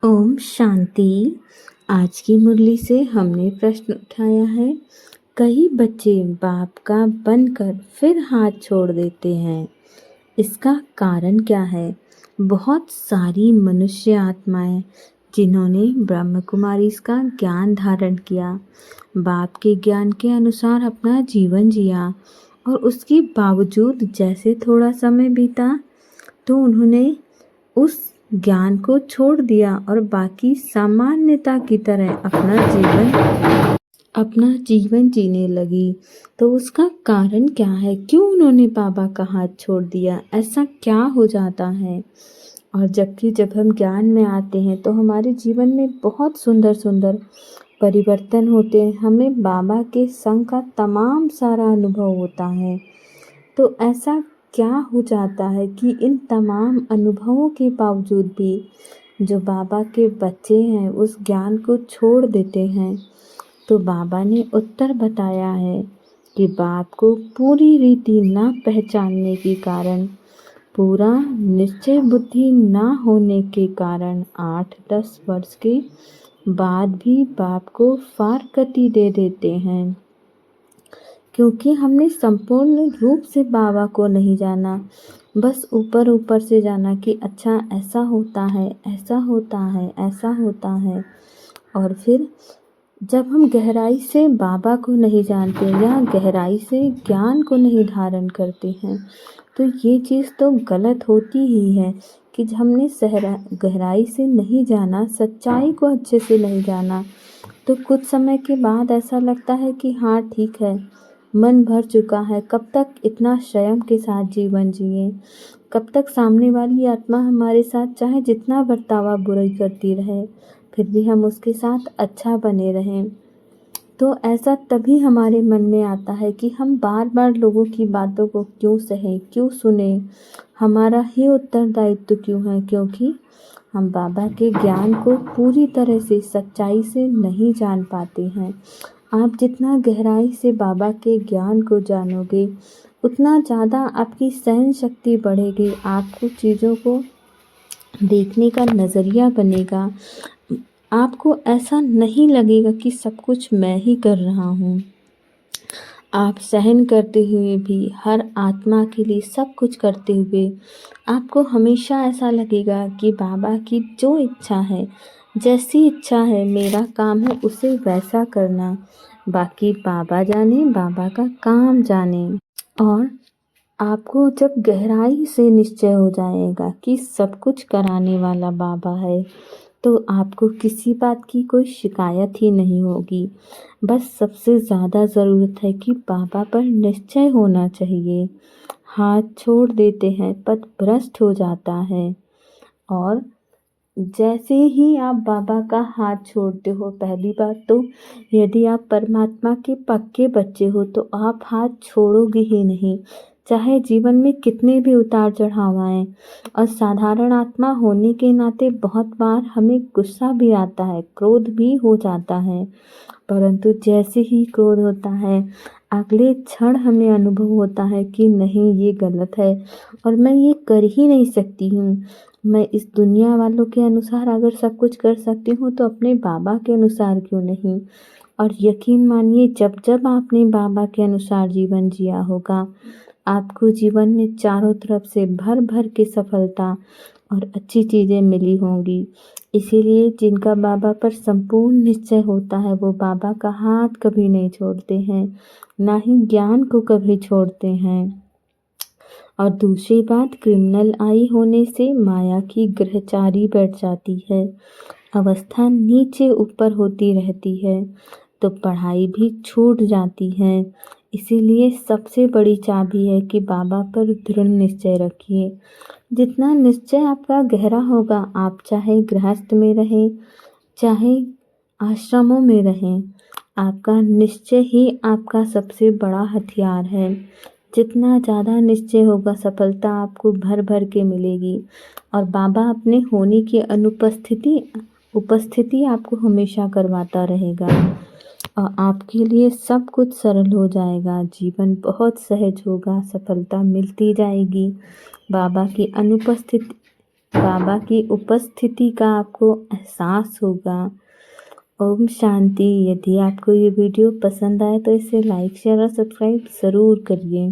ओम शांति। आज की मुरली से हमने प्रश्न उठाया है, कई बच्चे बाप का बनकर फिर हाथ छोड़ देते हैं, इसका कारण क्या है? बहुत सारी मनुष्य आत्माएं जिन्होंने ब्रह्म कुमारी का ज्ञान धारण किया, बाप के ज्ञान के अनुसार अपना जीवन जिया और उसके बावजूद जैसे थोड़ा समय बीता तो उन्होंने उस ज्ञान को छोड़ दिया और बाकी सामान्यता की तरह अपना जीवन जीने लगी। तो उसका कारण क्या है? क्यों उन्होंने बाबा का हाथ छोड़ दिया? ऐसा क्या हो जाता है? और जबकि जब हम ज्ञान में आते हैं तो हमारे जीवन में बहुत सुंदर सुंदर परिवर्तन होते हैं। हमें बाबा के संग का तमाम सारा अनुभव होता है। तो ऐसा क्या हो जाता है कि इन तमाम अनुभवों के बावजूद भी जो बाबा के बच्चे हैं उस ज्ञान को छोड़ देते हैं? तो बाबा ने उत्तर बताया है कि बाप को पूरी रीति ना पहचानने के कारण, पूरा निश्चय बुद्धि ना होने के कारण 8-10 वर्ष के बाद भी बाप को फारकती दे देते हैं, क्योंकि हमने संपूर्ण रूप से बाबा को नहीं जाना, बस ऊपर ऊपर से जाना कि अच्छा ऐसा होता है, ऐसा होता है, ऐसा होता है। और फिर जब हम गहराई से बाबा को नहीं जानते या गहराई से ज्ञान को नहीं धारण करते हैं तो ये चीज़ तो गलत होती ही है कि हमने गहराई से नहीं जाना, सच्चाई को अच्छे से नहीं जाना। तो कुछ समय के बाद ऐसा लगता है कि हाँ ठीक है, मन भर चुका है, कब तक इतना स्वयं के साथ जीवन जिए, कब तक सामने वाली आत्मा हमारे साथ चाहे जितना बर्तावा बुराई करती रहे फिर भी हम उसके साथ अच्छा बने रहें। तो ऐसा तभी हमारे मन में आता है कि हम बार बार लोगों की बातों को क्यों सहें, क्यों सुने, हमारा ही उत्तरदायित्व क्यों है? क्योंकि हम बाबा के ज्ञान को पूरी तरह से सच्चाई से नहीं जान पाते हैं। आप जितना गहराई से बाबा के ज्ञान को जानोगे उतना ज़्यादा आपकी सहन शक्ति बढ़ेगी, आपको चीज़ों को देखने का नज़रिया बनेगा, आपको ऐसा नहीं लगेगा कि सब कुछ मैं ही कर रहा हूँ। आप सहन करते हुए भी, हर आत्मा के लिए सब कुछ करते हुए आपको हमेशा ऐसा लगेगा कि बाबा की जो इच्छा है, जैसी इच्छा है, मेरा काम है उसे वैसा करना, बाकी बाबा जाने, बाबा का काम जाने। और आपको जब गहराई से निश्चय हो जाएगा कि सब कुछ कराने वाला बाबा है तो आपको किसी बात की कोई शिकायत ही नहीं होगी। बस सबसे ज़्यादा ज़रूरत है कि बाबा पर निश्चय होना चाहिए। हाथ छोड़ देते हैं, पथ भ्रष्ट हो जाता है। और जैसे ही आप बाबा का हाथ छोड़ते हो, पहली बात तो यदि आप परमात्मा के पक्के बच्चे हो तो आप हाथ छोड़ोगे ही नहीं, चाहे जीवन में कितने भी उतार चढ़ाव आएं। और साधारण आत्मा होने के नाते बहुत बार हमें गुस्सा भी आता है, क्रोध भी हो जाता है, परंतु जैसे ही क्रोध होता है अगले क्षण हमें अनुभव होता है कि नहीं, ये गलत है और मैं ये कर ही नहीं सकती हूँ। मैं इस दुनिया वालों के अनुसार अगर सब कुछ कर सकती हूँ तो अपने बाबा के अनुसार क्यों नहीं? और यकीन मानिए, जब जब आपने बाबा के अनुसार जीवन जिया होगा, आपको जीवन में चारों तरफ से भर भर के सफलता और अच्छी चीज़ें मिली होंगी। इसीलिए जिनका बाबा पर संपूर्ण निश्चय होता है वो बाबा का हाथ कभी नहीं छोड़ते हैं, ना ही ज्ञान को कभी छोड़ते हैं। और दूसरी बात, क्रिमिनल आई होने से माया की ग्रहचारी बैठ जाती है, अवस्था नीचे ऊपर होती रहती है, तो पढ़ाई भी छूट जाती है। इसीलिए सबसे बड़ी चाबी है कि बाबा पर दृढ़ निश्चय रखिए। जितना निश्चय आपका गहरा होगा, आप चाहे गृहस्थ में रहें, चाहे आश्रमों में रहें, आपका निश्चय ही आपका सबसे बड़ा हथियार है। जितना ज़्यादा निश्चय होगा, सफलता आपको भर भर के मिलेगी। और बाबा अपने होने की उपस्थिति आपको हमेशा करवाता रहेगा और आपके लिए सब कुछ सरल हो जाएगा, जीवन बहुत सहज होगा, सफलता मिलती जाएगी। बाबा की अनुपस्थिति बाबा की उपस्थिति का आपको एहसास होगा। ओम शांति। यदि आपको ये वीडियो पसंद आए तो इसे लाइक शेयर और सब्सक्राइब ज़रूर करिए।